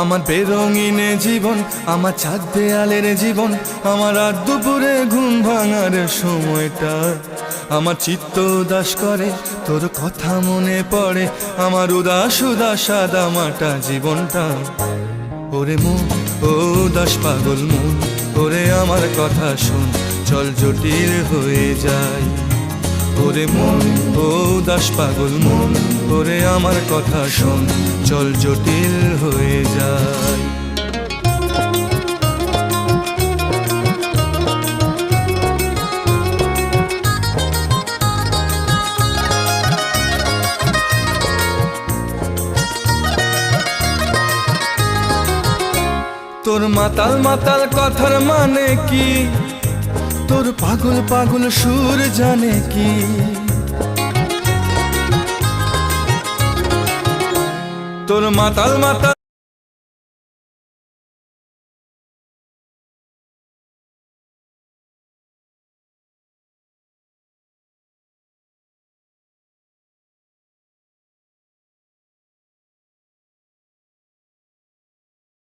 আমার বেরঙিনে জীবন, আমার ছাদ দেয়ালের জীবন, আমার রাত দুপুরে ঘুম ভাঙার সময়টা। আমার চিত্ত উদাস করে, তোর কথা মনে পড়ে, আমার উদাস উদাস সাদা মাটা জীবনটা। ওরে মন, ও উদাস পাগল মন, ওরে আমার কথা শোন, চল জটিল হয়ে যায়। ওরে মন, ও উদাস পাগল মন, ওরে আমার কথা শোন, চল জটিল হয়ে যায়। তোর মাতাল মাতাল কথার মানে কি, তোর পাগল পাগল সুর জানে কি? তোর মাতাল মাতাল